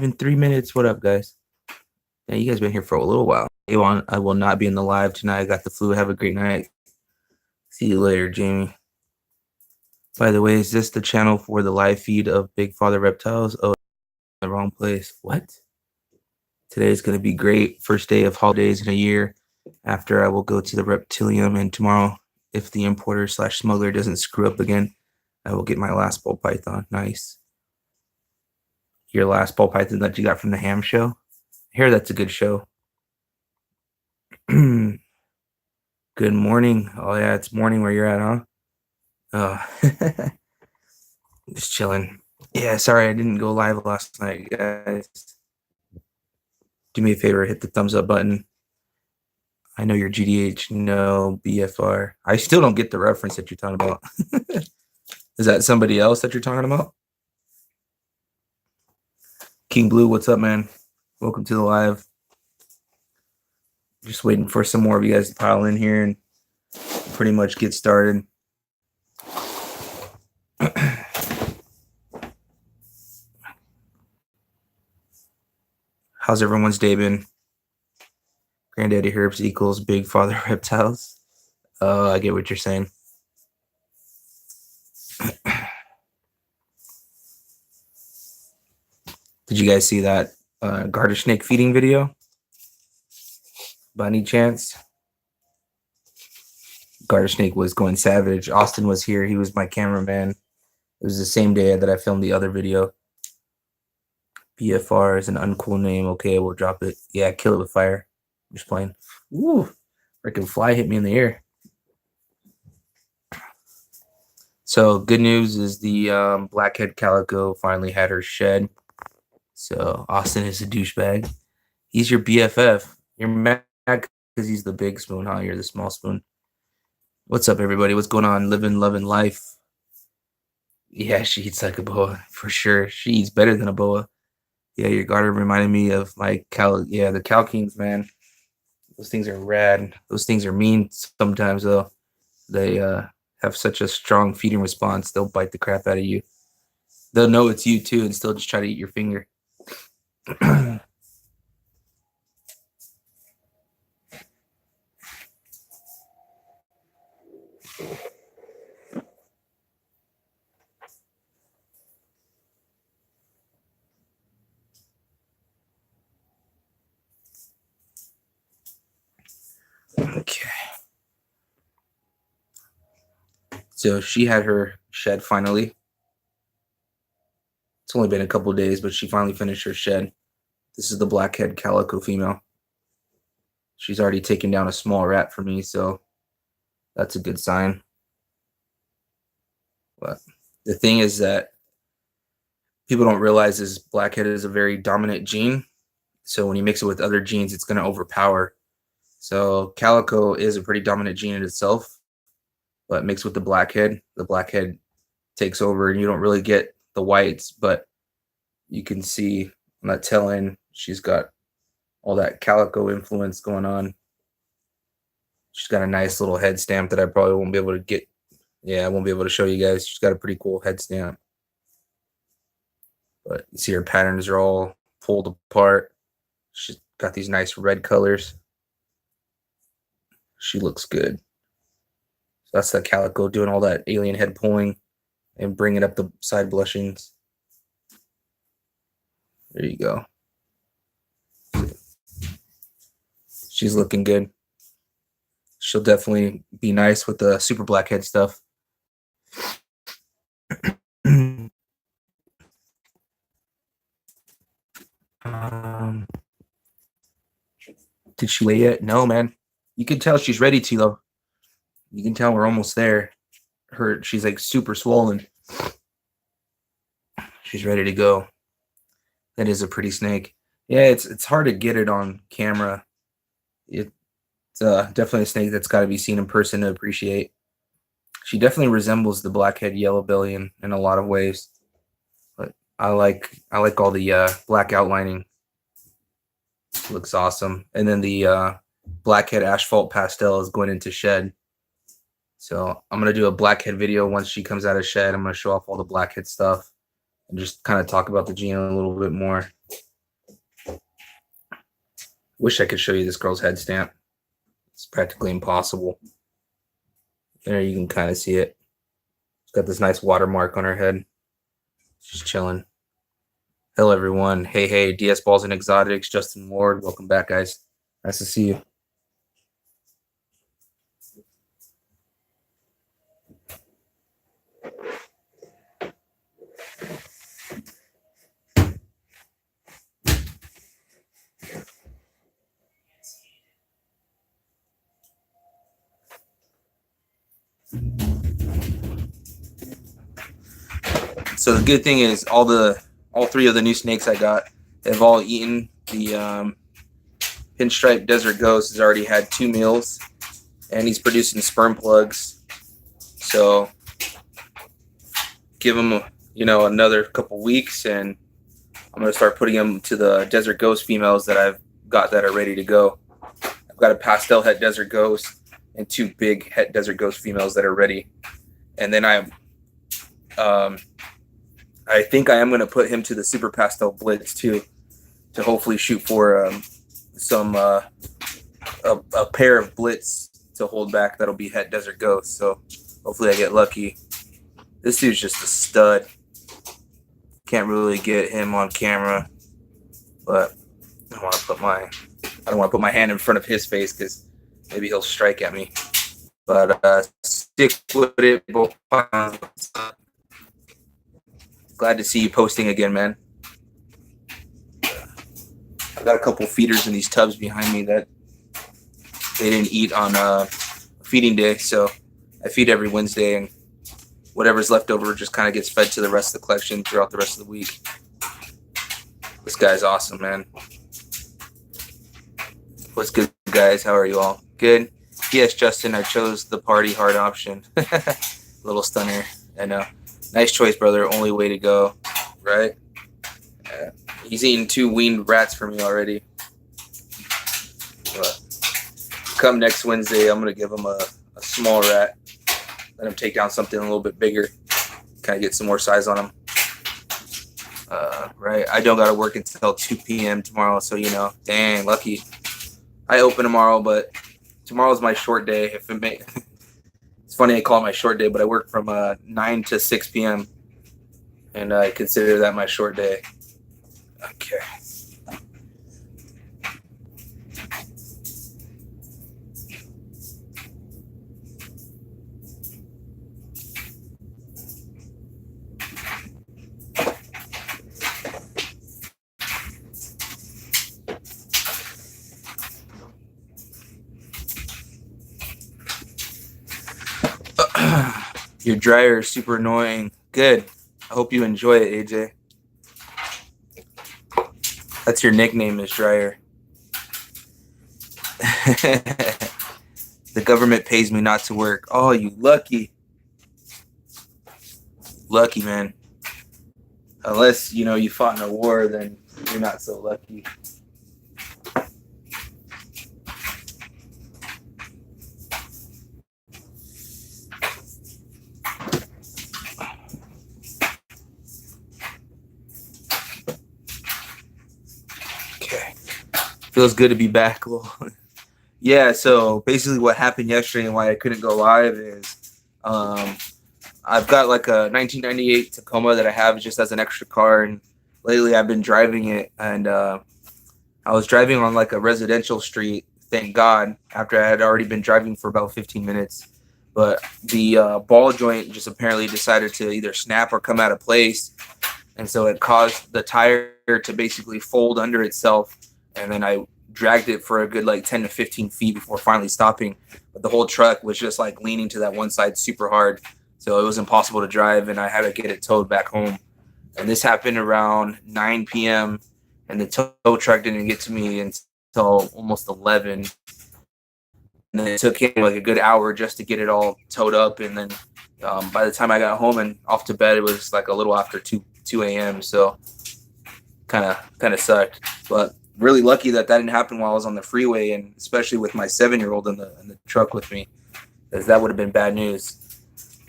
in 3 minutes. What up, guys? Yeah, you guys been here for a little while. I will not be in the live tonight. I got the flu. Have a great night. See you later, Jamie. By the way, is this the channel for the live feed of Big Father Reptiles? Oh, the wrong place. What? Today is going to be great. First day of holidays in a year. After I will go to the Reptilium, and tomorrow, if the importer / smuggler doesn't screw up again, I will get my last ball python. Nice. Your last ball python that you got from the ham show? I hear that's a good show. Good morning. Oh yeah, it's morning where you're at, huh? Oh, just chilling. Yeah, sorry I didn't go live last night, guys. Do me a favor, hit the thumbs up button. I know you're GDH, no BFR. I still don't get the reference that you're talking about. Is that somebody else that you're talking about? King Blue, what's up, man? Welcome to the live. Just waiting for some more of you guys to pile in here and pretty much get started. How's everyone's day been? Granddaddy Herbs equals Big Father Reptiles. Oh, I get what you're saying. Did you guys see that garter snake feeding video? By any chance? Garter snake was going savage. Austin was here. He was my cameraman. It was the same day that I filmed the other video. BFR is an uncool name. Okay, we'll drop it. Yeah, kill it with fire. I'm just playing. Ooh, freaking fly hit me in the ear. So good news is the blackhead calico finally had her shed. So Austin is a douchebag. He's your BFF. You're mad because he's the big spoon, huh? You're the small spoon. What's up, everybody? What's going on? Living, loving life. Yeah, she eats like a boa for sure. She eats better than a boa. Yeah, your garter reminded me of my cow. Yeah, the cow kings, man. Those things are rad. Those things are mean sometimes, though. They have such a strong feeding response. They'll bite the crap out of you. They'll know it's you, too, and still just try to eat your finger. Okay. So she had her shed finally. It's only been a couple of days, but she finally finished her shed. This is the blackhead calico female. She's already taken down a small rat for me, so that's a good sign. But the thing is that people don't realize is blackhead is a very dominant gene. So when you mix it with other genes, it's going to overpower. So calico is a pretty dominant gene in itself, but mixed with the blackhead takes over, and you don't really get the whites, but you can see on that tail end, she's got all that calico influence going on. She's got a nice little head stamp that I probably won't be able to get. Yeah, I won't be able to show you guys. She's got a pretty cool head stamp. But you see her patterns are all pulled apart. She's got these nice red colors. She looks good. So that's the calico doing all that alien head pulling and bringing up the side blushings. There you go. She's looking good. She'll definitely be nice with the super blackhead stuff. Did she weigh yet? No, man. You can tell she's ready to, though. You can tell we're almost there. She's like super swollen. She's ready to go. That is a pretty snake. Yeah, it's hard to get it on camera. It's definitely a snake that's got to be seen in person to appreciate. She definitely resembles the blackhead yellow belly in a lot of ways. But I like all the black outlining. Looks awesome. And then the blackhead asphalt pastel is going into shed. So I'm going to do a blackhead video once she comes out of shed. I'm going to show off all the blackhead stuff and just kind of talk about the gene a little bit more. Wish I could show you this girl's head stamp. It's practically impossible. There you can kind of see it. She's got this nice watermark on her head. She's chilling. Hello, everyone. Hey, DS Balls and Exotics, Justin Ward. Welcome back, guys. Nice to see you. So the good thing is all three of the new snakes I got have all eaten. The Pinstripe Desert Ghost has already had 2 meals, and he's producing sperm plugs. So give him another couple weeks, and I'm gonna start putting him to the Desert Ghost females that I've got that are ready to go. I've got a pastel het Desert Ghost and 2 big het Desert Ghost females that are ready, and then I think I am going to put him to the Super Pastel Blitz too, to hopefully shoot for a pair of Blitz to hold back that'll be het Desert Ghost. So hopefully I get lucky. This dude's just a stud. Can't really get him on camera, but I don't want to put my hand in front of his face because maybe he'll strike at me. But stick with it. Glad to see you posting again, man. I've got a couple feeders in these tubs behind me that they didn't eat on feeding day, so I feed every Wednesday, and whatever's left over just kind of gets fed to the rest of the collection throughout the rest of the week. This guy's awesome, man. What's good, guys? How are you all? Good? Yes, Justin, I chose the party hard option. Little stunner, I know. Nice choice, brother. Only way to go, right? He's eaten 2 weaned rats for me already. But come next Wednesday, I'm going to give him a small rat. Let him take down something a little bit bigger. Kind of get some more size on him. Right? I don't got to work until 2 p.m. tomorrow, so, dang, lucky. I open tomorrow, but tomorrow's my short day. It's funny I call it my short day, but I work from 9 to 6 p.m. and I consider that my short day. Okay. Your dryer is super annoying. Good. I hope you enjoy it, AJ. That's your nickname, is Dryer. The government pays me not to work. Oh, you lucky. Lucky, man. Unless, you fought in a war, then you're not so lucky. Feels good to be back. Yeah, so basically what happened yesterday and why I couldn't go live is I've got like a 1998 Tacoma that I have just as an extra car, and lately I've been driving it, and I was driving on like a residential street, thank God, after I had already been driving for about 15 minutes. But the ball joint just apparently decided to either snap or come out of place, and so it caused the tire to basically fold under itself. And then I dragged it for a good like 10 to 15 feet before finally stopping. But the whole truck was just like leaning to that one side super hard. So it was impossible to drive, and I had to get it towed back home. And this happened around 9 p.m. and the tow truck didn't get to me until almost 11. And then it took him like a good hour just to get it all towed up. And then by the time I got home and off to bed, it was like a little after 2 a.m. So kind of sucked. But really lucky that didn't happen while I was on the freeway, and especially with my 7-year-old in the truck with me, because that would have been bad news.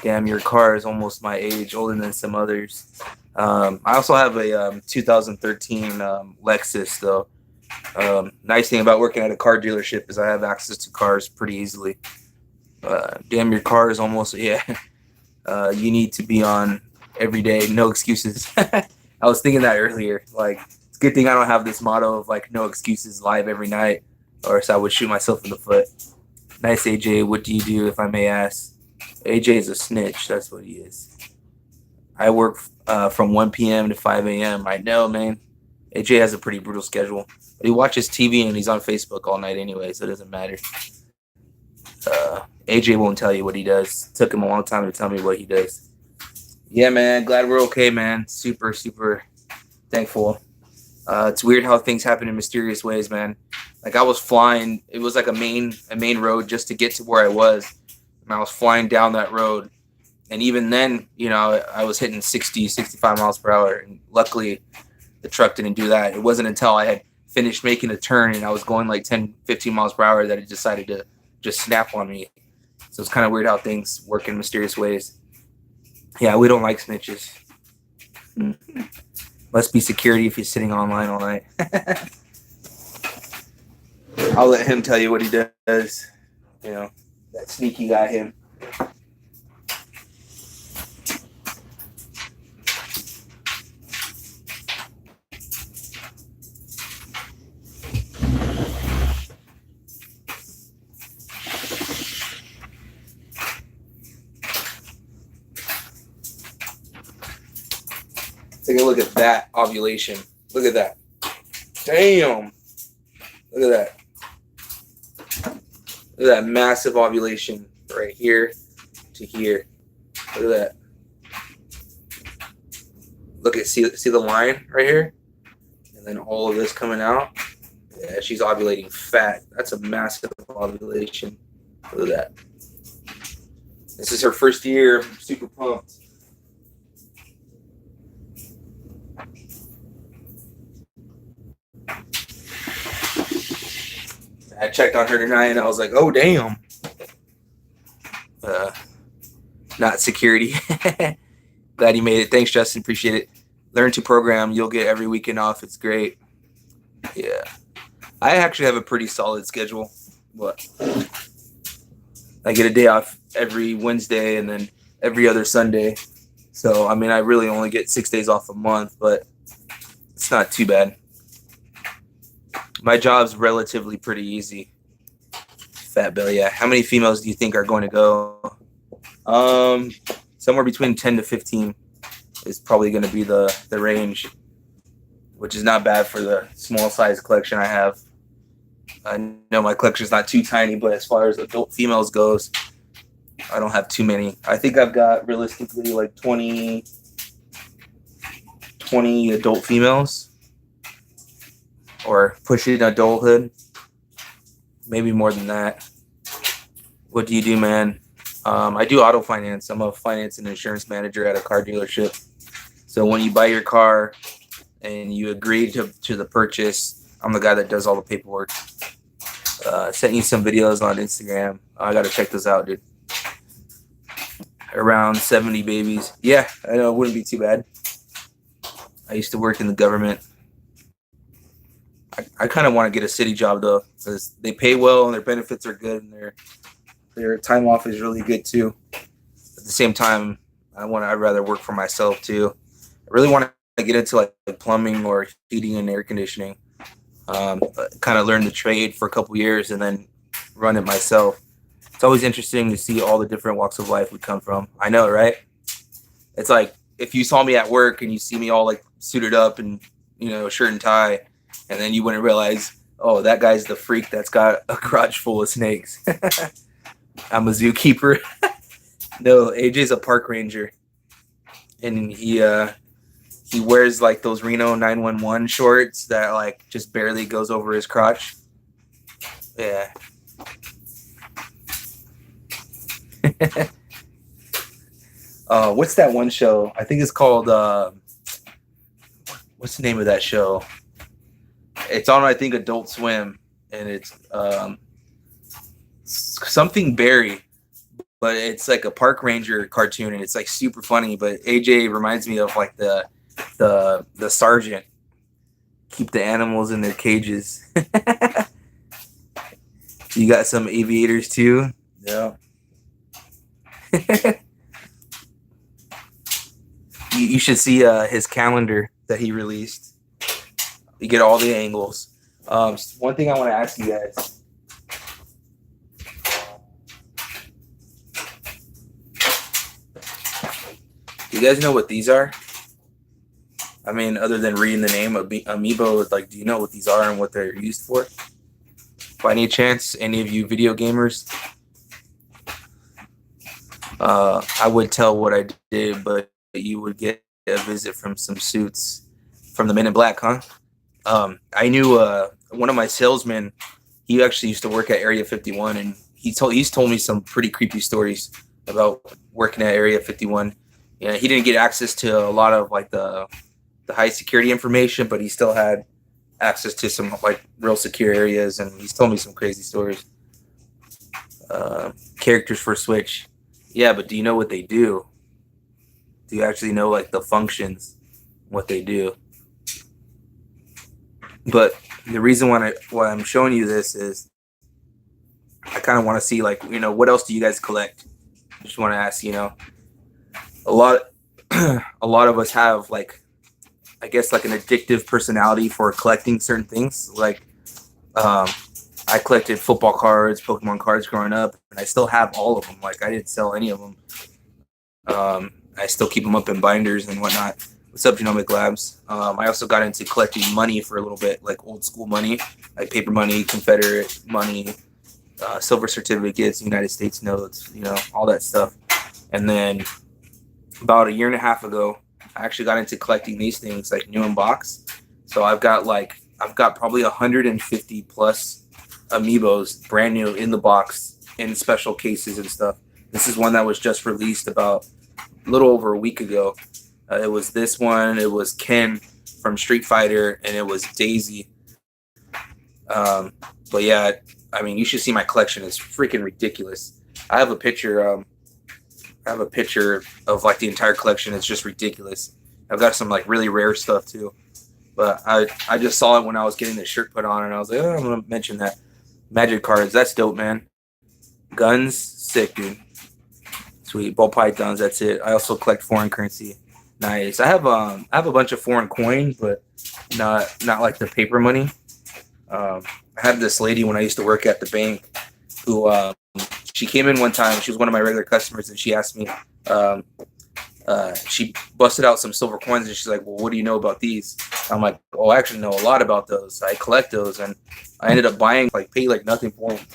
Damn, your car is almost my age, older than some others. I also have a 2013 Lexus, though. Nice thing about working at a car dealership is I have access to cars pretty easily. Damn, your car is almost, yeah. You need to be on every day, no excuses. I was thinking that earlier. Like, it's a good thing I don't have this motto of like no excuses live every night, or else I would shoot myself in the foot. Nice, AJ. What do you do, if I may ask? AJ is a snitch. That's what he is. I work from 1 p.m. to 5 a.m. I know, man. AJ has a pretty brutal schedule. But he watches TV and he's on Facebook all night anyway, so it doesn't matter. AJ won't tell you what he does. It took him a long time to tell me what he does. Yeah, man. Glad we're okay, man. Super, super thankful. It's weird how things happen in mysterious ways, man. Like, I was flying. It was like a main road just to get to where I was. And I was flying down that road. And even then, you know, I was hitting 60, 65 miles per hour. And luckily, the truck didn't do that. It wasn't until I had finished making a turn and I was going like 10, 15 miles per hour that it decided to just snap on me. So it's kind of weird how things work in mysterious ways. Yeah, we don't like snitches. Must be security if he's sitting online all night. I'll let him tell you what he does. You know, that sneaky guy, him. Take a look at that ovulation. Look at that. Damn. Look at that. Look at that massive ovulation right here to here. Look at that. Look at, see the line right here? And then all of this coming out. Yeah, she's ovulating fat. That's a massive ovulation. Look at that. This is her first year. I'm super pumped. I checked on her tonight and I was like, oh, damn. Not security. Glad you made it. Thanks, Justin. Appreciate it. Learn to program. You'll get every weekend off. It's great. Yeah. I actually have a pretty solid schedule. What? I get a day off every Wednesday and then every other Sunday. So, I mean, I really only get 6 days off a month, but it's not too bad. My job's relatively pretty easy. Fat Bill, yeah. How many females do you think are going to go? Somewhere between 10 to 15 is probably going to be the range, which is not bad for the small size collection I have. I know my collection's not too tiny, but as far as adult females goes, I don't have too many. I think I've got realistically like 20 adult females. Or pushing adulthood. Maybe more than that. What do you do, man? I do auto finance. I'm a finance and insurance manager at a car dealership. So when you buy your car and you agree to the purchase, I'm the guy that does all the paperwork. Sent you some videos on Instagram. I got to check this out, dude. Around 70 babies. Yeah, I know. It wouldn't be too bad. I used to work in the government. I kind of want to get a city job though, because they pay well and their benefits are good and their time off is really good too. At the same time, I'd rather work for myself too. I really want to get into like plumbing or heating and air conditioning. Kind of learn the trade for a couple years and then run it myself. It's always interesting to see all the different walks of life we come from. I know, right? It's like if you saw me at work and you see me all like suited up and, you know, shirt and tie, and then you wouldn't realize, oh, that guy's the freak that's got a garage full of snakes. I'm a zookeeper. No, AJ's a park ranger. And he wears like those Reno 911 shorts that like just barely goes over his crotch. Yeah. What's that one show? I think it's called what's the name of that show? It's on, I think, Adult Swim, and it's something Barry, but it's like a park ranger cartoon, and it's like super funny. But AJ reminds me of like the sergeant. Keep the animals in their cages. You got some aviators too. Yeah. You should see his calendar that he released. You get all the angles. One thing I want to ask you guys. Do you guys know what these are? I mean, other than reading the name of Amiibo, like, do you know what these are and what they're used for? By any chance, any of you video gamers? I would tell what I did, but you would get a visit from some suits from the Men in Black, huh? I knew one of my salesmen. He actually used to work at Area 51, and he's told me some pretty creepy stories about working at Area 51. Yeah, he didn't get access to a lot of like the high security information, but he still had access to some like real secure areas, and he's told me some crazy stories. Characters for Switch, yeah, but do you know what they do? Do you actually know like the functions, what they do? But the reason why I'm showing you this is I kind of want to see like, you know, what else do you guys collect? Just want to ask, you know, a lot a lot of us have like, I guess, like an addictive personality for collecting certain things. Like I collected football cards, Pokemon cards growing up, and I still have all of them. Like I didn't sell any of them. I still keep them up in binders and whatnot. What's up, Genomic Labs? I also got into collecting money for a little bit, like old school money, like paper money, Confederate money, silver certificates, United States notes, you know, all that stuff. And then about a year and a half ago, I actually got into collecting these things, like new in box. So I've got probably 150 plus Amiibos, brand new in the box, in special cases and stuff. This is one that was just released about a little over a week ago. It was this one. It was Ken from Street Fighter, and it was Daisy. But yeah, I mean, you should see my collection. It's freaking ridiculous. I have a picture. I have a picture of like the entire collection. It's just ridiculous. I've got some like really rare stuff too. But I just saw it when I was getting this shirt put on, and I was like, oh, I'm gonna mention that. Magic cards, that's dope, man. Guns, sick, dude. Sweet. Ball pythons, that's it. I also collect foreign currency. Nice. I have a bunch of foreign coin, but not like the paper money. I had this lady when I used to work at the bank who she came in one time. She was one of my regular customers, and she asked me. She busted out some silver coins, and she's like, "Well, what do you know about these?" I'm like, "Oh, I actually know a lot about those. I collect those," and I ended up buying, like, paid like nothing for them.